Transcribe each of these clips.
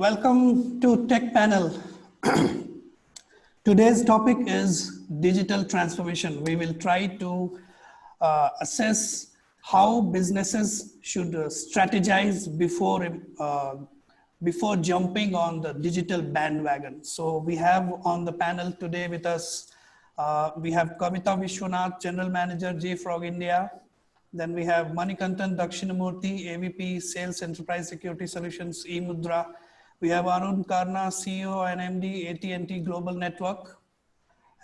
Welcome to Tech Panel. Today's topic is digital transformation. We will try to assess how businesses should strategize before jumping on the digital bandwagon. So we have on the panel today with us, we have Kavita Vishwanath, General Manager, JFrog India. Then we have Manikantan Dakshinamurthy, AVP, Sales Enterprise Security Solutions, eMudra. We have Arun Karna, CEO and MD, AT&T Global Network.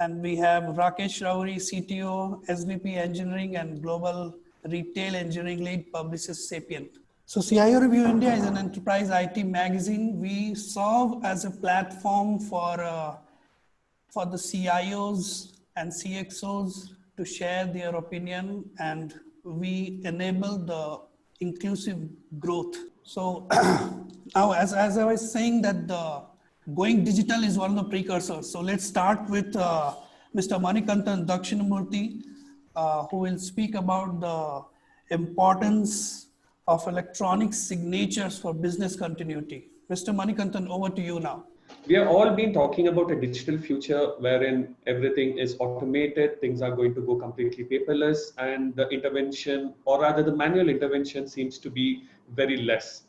And we have Rakesh Rauri, CTO, SVP Engineering and Global Retail Engineering Lead, Publicis Sapient. So CIO Review India is an enterprise IT magazine. We serve as a platform for the CIOs and CXOs to share their opinion, and we enable the inclusive growth. So now, as I was saying, that the going digital is one of the precursors. So let's start with Mr. Manikantan Dakshinamurthy, who will speak about the importance of electronic signatures for business continuity. Mr. Manikantan, over to you now. We have all been talking about a digital future wherein everything is automated, things are going to go completely paperless, and the intervention, or rather the manual intervention, seems to be very less.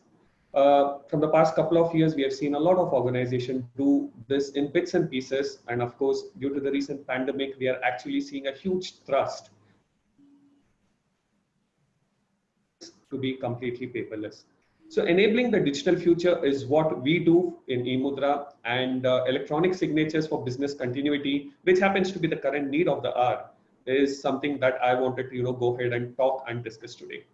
From the past couple of years, we have seen a lot of organizations do this in bits and pieces. And of course, due to the recent pandemic, we are actually seeing a huge thrust to be completely paperless. So enabling the digital future is what we do in eMudra, and electronic signatures for business continuity, which happens to be the current need of the hour, is something that I wanted to go ahead and talk and discuss today.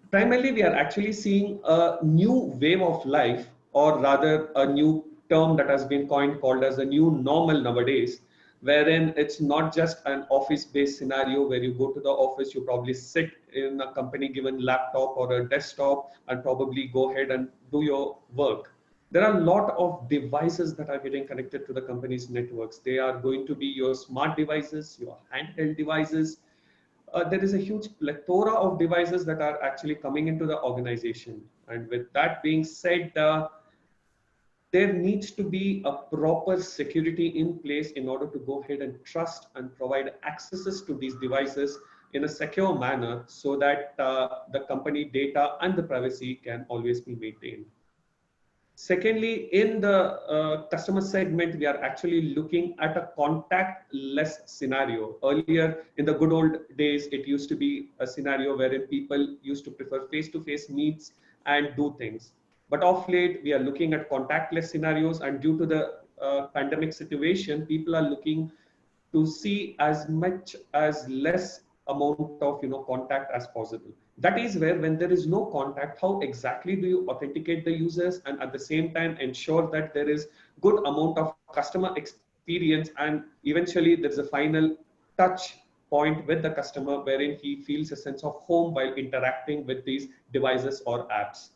Primarily, we are actually seeing a new wave of life, or rather a new term that has been coined called as the new normal nowadays, wherein it's not just an office-based scenario where you go to the office, you probably sit in a company given laptop or a desktop and probably go ahead and do your work. There are a lot of devices that are getting connected to the company's networks. They are going to be your smart devices, your handheld devices. There is a huge plethora of devices that are actually coming into the organization. And with that being said, there needs to be a proper security in place in order to go ahead and trust and provide accesses to these devices in a secure manner, so that the company data and the privacy can always be maintained. Secondly, in the customer segment, we are actually looking at a contactless scenario. Earlier, in the good old days, it used to be a scenario wherein people used to prefer face-to-face meets and do things. But of late, we are looking at contactless scenarios, and due to the pandemic situation, people are looking to see as much as less amount of contact as possible. That is where, when there is no contact, how exactly do you authenticate the users and at the same time ensure that there is good amount of customer experience, and eventually there's a final touch point with the customer wherein he feels a sense of home while interacting with these devices or apps.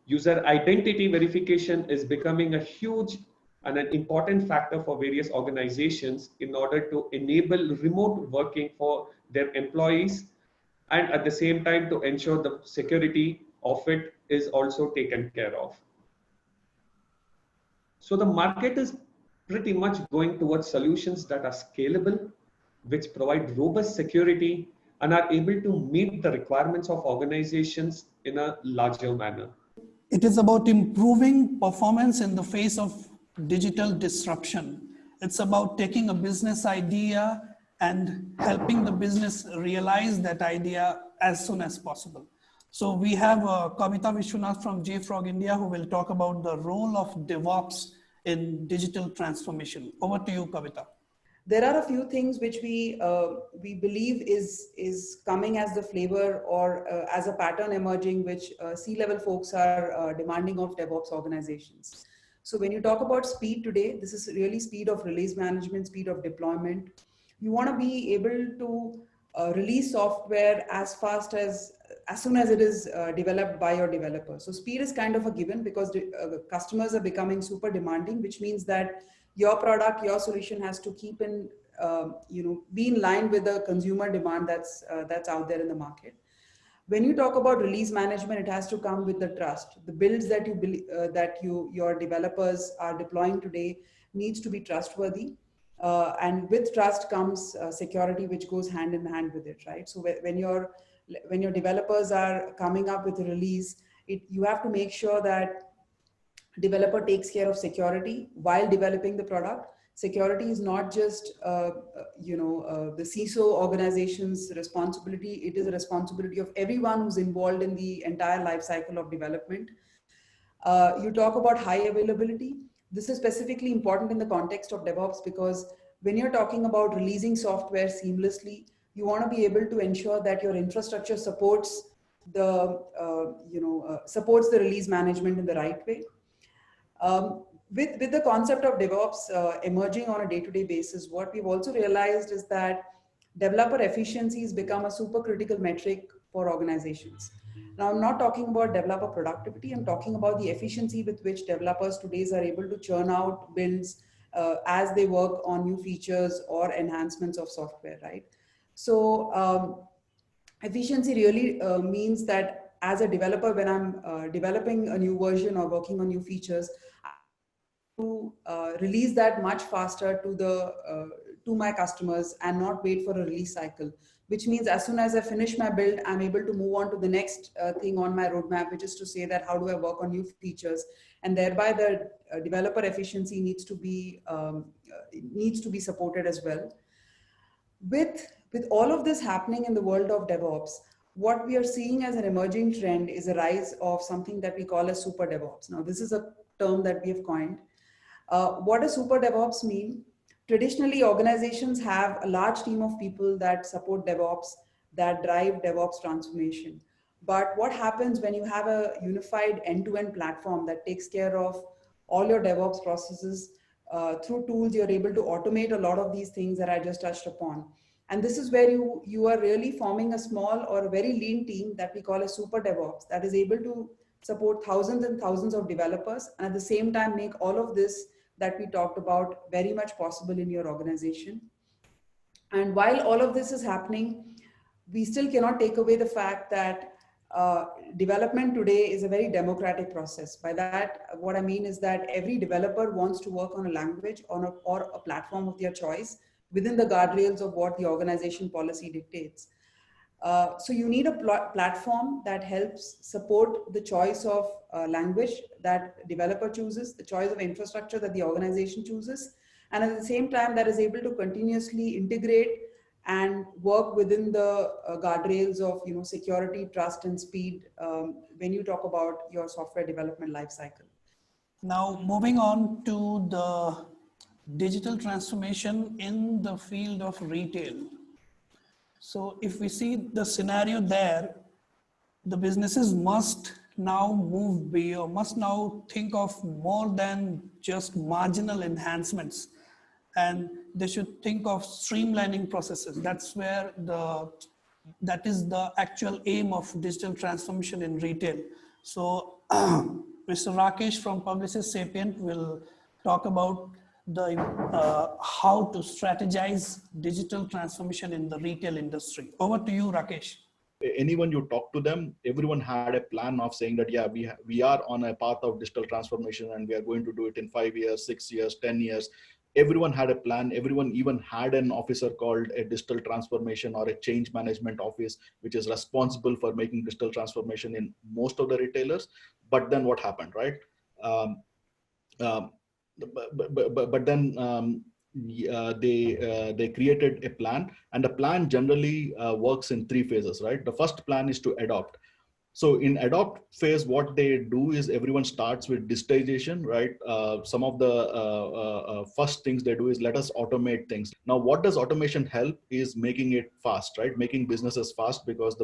User identity verification is becoming a huge and an important factor for various organizations in order to enable remote working for their employees, and at the same time to ensure the security of it is also taken care of. So the market is pretty much going towards solutions that are scalable, which provide robust security and are able to meet the requirements of organizations in a larger manner. It is about improving performance in the face of digital disruption. It's about taking a business idea and helping the business realize that idea as soon as possible. So we have Kavita Vishwanath from JFrog India, who will talk about the role of DevOps in digital transformation. Over to you, Kavita. There are a few things which we believe is coming as the flavor or as a pattern emerging, which C-level folks are demanding of DevOps organizations. So when you talk about speed today, this is really speed of release management, speed of deployment. You want to be able to release software as fast as soon as it is developed by your developer. So speed is kind of a given because customers are becoming super demanding, which means that your product, your solution has to keep in, be in line with the consumer demand that's out there in the market. When you talk about release management, it has to come with the trust. The builds that your developers are deploying today needs to be trustworthy, and with trust comes security, which goes hand in hand with it, right? So when your developers are coming up with a release, you have to make sure that developer takes care of security while developing the product. Security is not just the CISO organization's responsibility. It is a responsibility of everyone who's involved in the entire life cycle of development. You talk about high availability. This is specifically important in the context of DevOps, because when you're talking about releasing software seamlessly, you want to be able to ensure that your infrastructure supports supports the release management in the right way. With the concept of DevOps emerging on a day-to-day basis, what we've also realized is that developer efficiency has become a super critical metric for organizations. Now, I'm not talking about developer productivity. I'm talking about the efficiency with which developers today are able to churn out builds as they work on new features or enhancements of software, right? So efficiency really means that as a developer, when I'm developing a new version or working on new features, to release that much faster to my customers and not wait for a release cycle, which means as soon as I finish my build, I'm able to move on to the next thing on my roadmap, which is to say that how do I work on new features, and thereby the developer efficiency needs to be supported as well. With all of this happening in the world of DevOps, what we are seeing as an emerging trend is a rise of something that we call as super DevOps. Now, this is a term that we have coined. What does super DevOps mean? Traditionally, organizations have a large team of people that support DevOps, that drive DevOps transformation. But what happens when you have a unified end-to-end platform that takes care of all your DevOps processes? Through tools, you're able to automate a lot of these things that I just touched upon. And this is where you are really forming a small or a very lean team that we call a super DevOps that is able to support thousands and thousands of developers, and at the same time make all of this that we talked about very much possible in your organization. And while all of this is happening, we still cannot take away the fact that development today is a very democratic process. By that, what I mean is that every developer wants to work on a language or a platform of their choice within the guardrails of what the organization policy dictates. So you need a platform that helps support the choice of language that developer chooses, the choice of infrastructure that the organization chooses, and at the same time that is able to continuously integrate and work within the guardrails of security, trust, and speed when you talk about your software development lifecycle. Now, moving on to the digital transformation in the field of retail. So if we see the scenario there, the businesses must now move beyond, must now think of more than just marginal enhancements, and they should think of streamlining processes. That's where that is the actual aim of digital transformation in retail. So Mr. Rakesh from Publicis Sapient will talk about how to strategize digital transformation in the retail industry. Over to you, Rakesh. Anyone you talk to them, everyone had a plan of saying that, yeah, we are on a path of digital transformation and we are going to do it in 5 years, 6 years, 10 years. Everyone had a plan. Everyone even had an officer called a digital transformation or a change management office, which is responsible for making digital transformation in most of the retailers. But then what happened, right? But then they created a plan, and the plan generally works in 3 phases, right? The first plan is to adopt. So in adopt phase, what they do is everyone starts with digitization, right? Some of the first things they do is let us automate things. Now, what does automation help is making it fast, right? Making businesses fast, because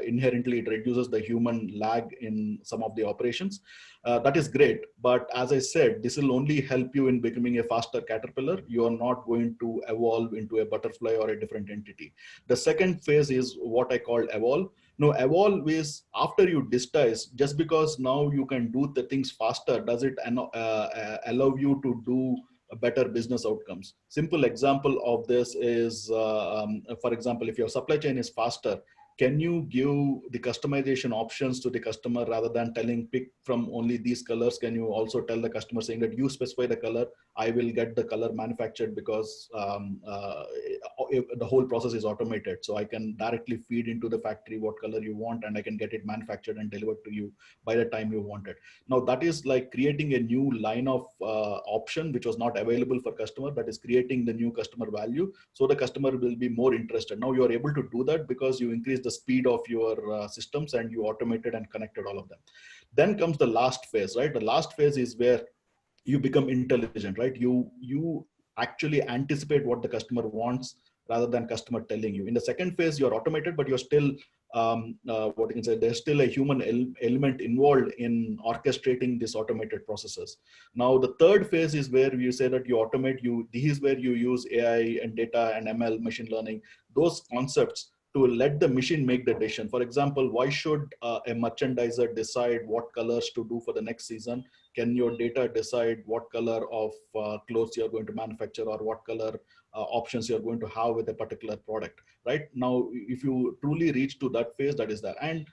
inherently it reduces the human lag in some of the operations. That is great. But as I said, this will only help you in becoming a faster caterpillar. You are not going to evolve into a butterfly or a different entity. The second phase is what I call evolve. No, evolve is after you digitize. Just because now you can do the things faster, does it allow you to do better business outcomes? Simple example of this is, for example, if your supply chain is faster, can you give the customization options to the customer rather than telling pick from only these colors? Can you also tell the customer saying that you specify the color, I will get the color manufactured, because the whole process is automated. So I can directly feed into the factory what color you want, and I can get it manufactured and delivered to you by the time you want it. Now that is like creating a new line of option which was not available for customer, that is creating the new customer value. So the customer will be more interested. Now you are able to do that because you increase the speed of your systems and you automated and connected all of them. Then comes the last phase, right? The last phase is where you become intelligent, right? You actually anticipate what the customer wants rather than customer telling you. In the second phase, you're automated, but you're still, what you can say, there's still a human element involved in orchestrating these automated processes. Now, the third phase is where you say that you automate, this is where you use AI and data and ML, machine learning, those concepts to let the machine make the decision. For example, why should a merchandiser decide what colors to do for the next season? Can your data decide what color of clothes you're going to manufacture, or what color options you're going to have with a particular product, right? Now, if you truly reach to that phase, that is that. And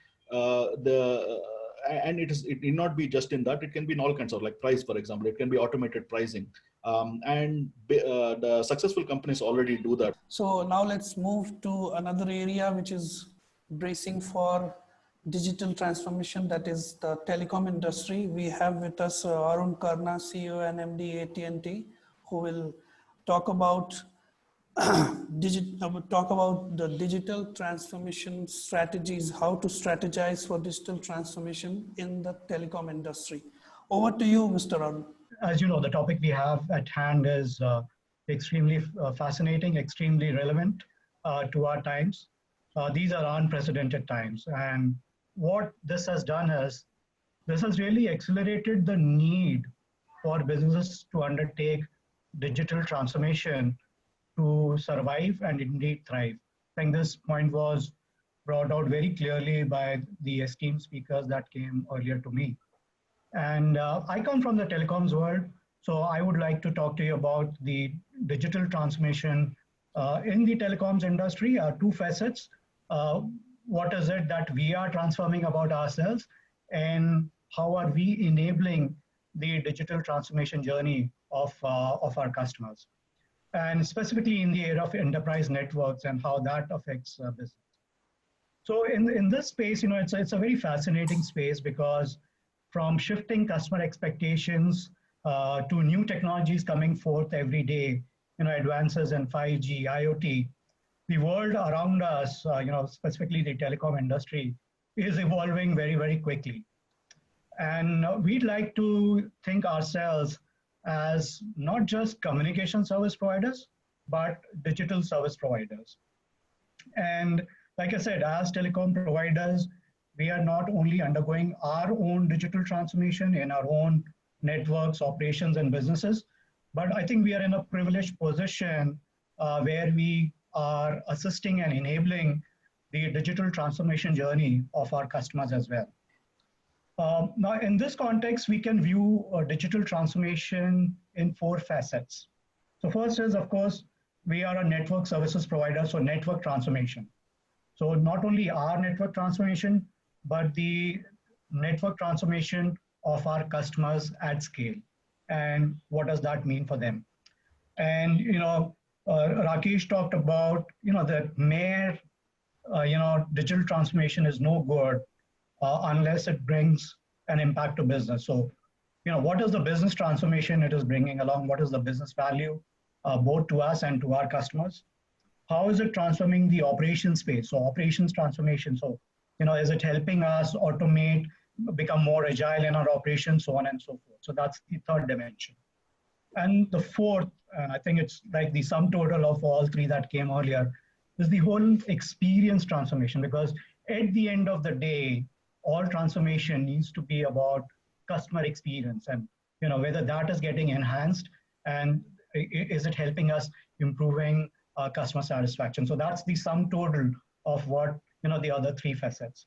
it need not be just in that, it can be in all kinds of, like price, for example, it can be automated pricing. The successful companies already do that. So now let's move to another area which is bracing for digital transformation, that is the telecom industry. We have with us Arun Karna, CEO and MD AT&T, who will talk about the digital transformation strategies, how to strategize for digital transformation in the telecom industry. Over to you, Mr. Arun. As you know, the topic we have at hand is extremely fascinating, extremely relevant to our times. These are unprecedented times. And what this has done is, this has really accelerated the need for businesses to undertake digital transformation to survive and indeed thrive. I think this point was brought out very clearly by the esteemed speakers that came earlier to me. And I come from the telecoms world, so I would like to talk to you about the digital transformation in the telecoms industry. Two facets. What is it that we are transforming about ourselves, and how are we enabling the digital transformation journey of our customers? And specifically in the area of enterprise networks and how that affects business. So in this space, you know, it's a very fascinating space, because from shifting customer expectations to new technologies coming forth every day, you know, advances in 5G, IoT, the world around us, you know, specifically the telecom industry, is evolving very, very quickly. And we'd like to think ourselves as not just communication service providers, but digital service providers. And like I said, as telecom providers, we are not only undergoing our own digital transformation in our own networks, operations, and businesses, but I think we are in a privileged position where we are assisting and enabling the digital transformation journey of our customers as well. Now, in this context, we can view digital transformation in 4 facets. So first is, of course, we are a network services provider, so network transformation. So not only our network transformation, but the network transformation of our customers at scale. And what does that mean for them? And, you know, Rakesh talked about, you know, that mere, digital transformation is no good unless it brings an impact to business. So, you know, what is the business transformation it is bringing along? What is the business value, both to us and to our customers? How is it transforming the operation space? So operations transformation. So, you know, is it helping us automate, become more agile in our operations, so on and so forth. So that's the third dimension. And the fourth, and I think it's like the sum total of all 3 that came earlier, is the whole experience transformation. Because at the end of the day, all transformation needs to be about customer experience, and, you know, whether that is getting enhanced, and is it helping us improving customer satisfaction. So that's the sum total of what, you know, the other 3 facets.